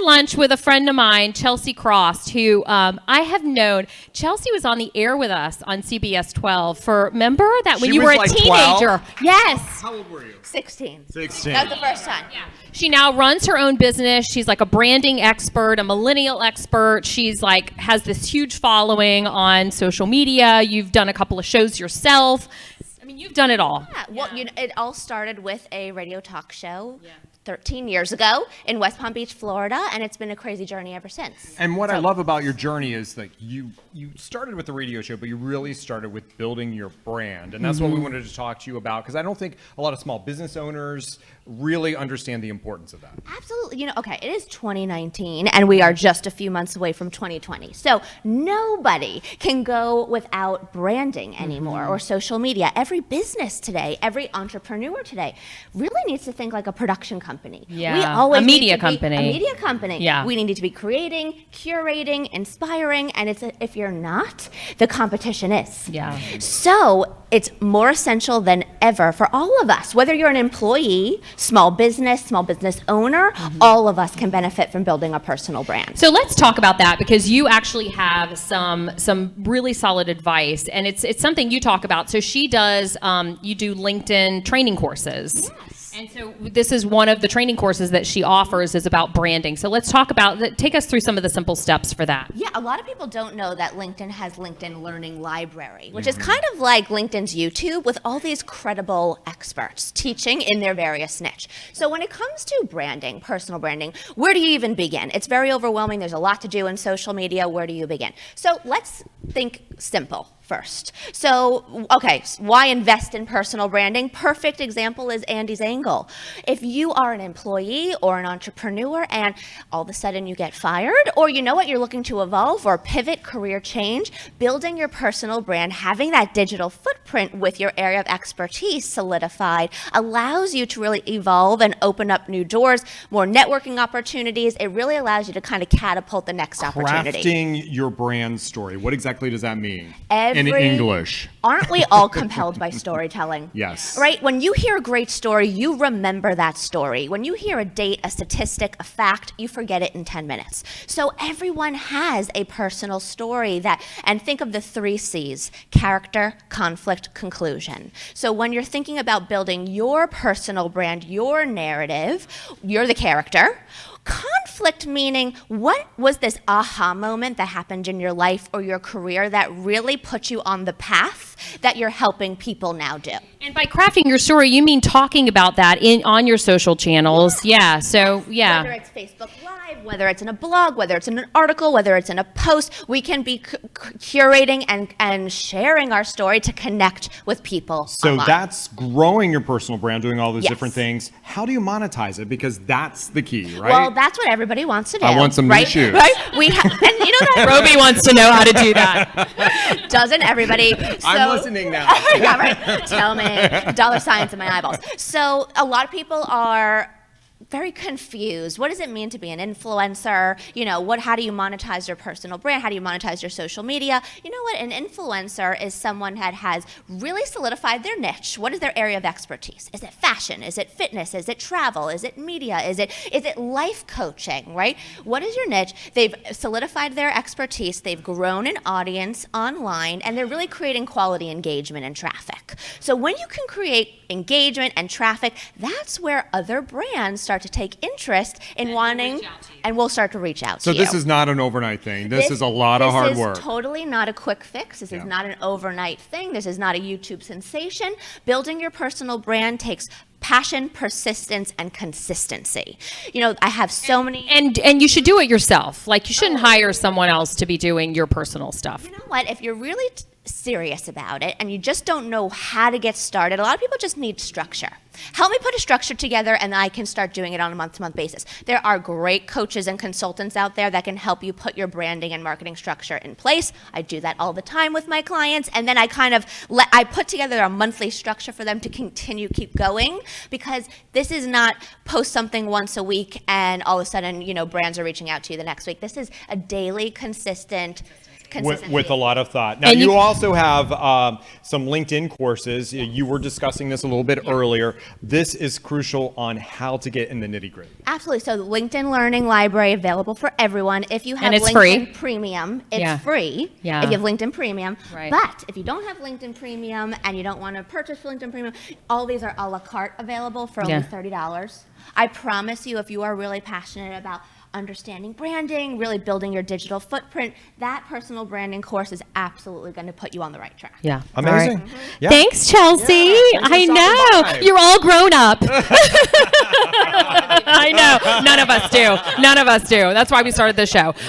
lunch with a friend of mine, Chelsea Krost, who I have known. Chelsea was on the air with us on CBS 12 for, remember that when you were a teenager? 12? Yes. How old were you? 16. 16. That was the first time. Yeah. She now runs her own business. She's like a branding expert, a millennial expert. She's like has this huge following on social media. You've done a couple of shows yourself. I mean, you've done it all. Yeah. Well, it all started with a radio talk show 13 years ago in West Palm Beach, Florida, and it's been a crazy journey ever since. And what I love about your journey is that you started with the radio show, but you really started with building your brand. And that's what we wanted to talk to you about, because I don't think a lot of small business owners really understand the importance of that. Absolutely. Okay, it is 2019, and we are just a few months away from 2020. So nobody can go without branding anymore or social media. Every business today, every entrepreneur today really needs to think like a production company. Yeah, we always a media need to be company. A media company. Yeah. We need to be creating, curating, inspiring, and if you're not, the competition is. Yeah. So it's more essential than ever for all of us, whether you're an employee, small business owner, all of us can benefit from building a personal brand. So let's talk about that, because you actually have some really solid advice, and it's something you talk about. So she does, you do LinkedIn training courses. Yes. And so this is one of the training courses that she offers is about branding. So let's talk about that. Take us through some of the simple steps for that. Yeah, a lot of people don't know that LinkedIn has LinkedIn Learning Library, which is kind of like LinkedIn's YouTube with all these credible experts teaching in their various niche. So when it comes to branding, personal branding, where do you even begin? It's very overwhelming. There's a lot to do in social media. Where do you begin? So let's think simple first. So, okay, why invest in personal branding? Perfect example is Andy's angle. If you are an employee or an entrepreneur and all of a sudden you get fired, or you know what, you're looking to evolve or pivot, career change, building your personal brand, having that digital footprint with your area of expertise solidified allows you to really evolve and open up new doors, more networking opportunities. It really allows you to kind of catapult the next opportunity. Crafting your brand story. What exactly does that mean? In Every- English. Aren't we all compelled by storytelling? Yes. Right? When you hear a great story, you remember that story. When you hear a date, a statistic, a fact, you forget it in 10 minutes. So everyone has a personal story and think of the 3 C's: character, conflict, conclusion. So when you're thinking about building your personal brand, your narrative, you're the character. Conflict meaning, what was this aha moment that happened in your life or your career that really put you on the path that you're helping people now do? And by crafting your story, you mean talking about that on your social channels. Yeah. So, yeah. Whether it's Facebook Live, whether it's in a blog, whether it's in an article, whether it's in a post, we can be curating and sharing our story to connect with people So online. that's growing your personal brand, doing all those Yes. different things. How do you monetize it? Because that's the key, right? Well, that's what everybody wants to do. I want some new right? shoes. Right? And you know that Roby wants to know how to do that. doesn't everybody? I'm listening now. Yeah, right. Tell me. $signs in my eyeballs. So a lot of people are very confused. What does it mean to be an influencer? How do you monetize your personal brand? How do you monetize your social media? You know what? An influencer is someone that has really solidified their niche. What is their area of expertise? Is it fashion? Is it fitness? Is it travel? Is it media? Is it life coaching, right? What is your niche? They've solidified their expertise. They've grown an audience online, and they're really creating quality engagement and traffic. So when you can create engagement and traffic, that's where other brands start to take interest in wanting, and we'll start to reach out to you. So this is not an overnight thing. This is a lot of hard work. This is totally not a quick fix. This is not an overnight thing. This is not a YouTube sensation. Building your personal brand takes passion, persistence, and consistency. I have so many... And you should do it yourself. Like, you shouldn't hire someone else to be doing your personal stuff. You know what? If you're really serious about it and you just don't know how to get started, a lot of people just need structure. Help me put a structure together and I can start doing it on a month-to-month basis. There are great coaches and consultants out there that can help you put your branding and marketing structure in place. I do that all the time with my clients, and then I put together a monthly structure for them to keep going, because this is not post something once a week and all of a sudden, brands are reaching out to you the next week. This is a daily, consistent Consistency. with a lot of thought. Now, And you you- also have some LinkedIn courses. You were discussing this a little bit earlier. This is crucial on how to get in the nitty gritty. Absolutely. So the LinkedIn Learning Library available for everyone. If you have And it's LinkedIn free. Premium, it's Yeah. free. Yeah. If you have LinkedIn Premium. Right. But if you don't have LinkedIn Premium and you don't want to purchase LinkedIn Premium, all these are a la carte available for only Yeah. $30. I promise you, if you are really passionate about understanding branding, really building your digital footprint, that personal branding course is absolutely going to put you on the right track. Yeah. Amazing. All right. Yeah. Thanks, Chelsea. Yeah, thanks for I stopping know. by. You're all grown up. I know. None of us do. None of us do. That's why we started the show.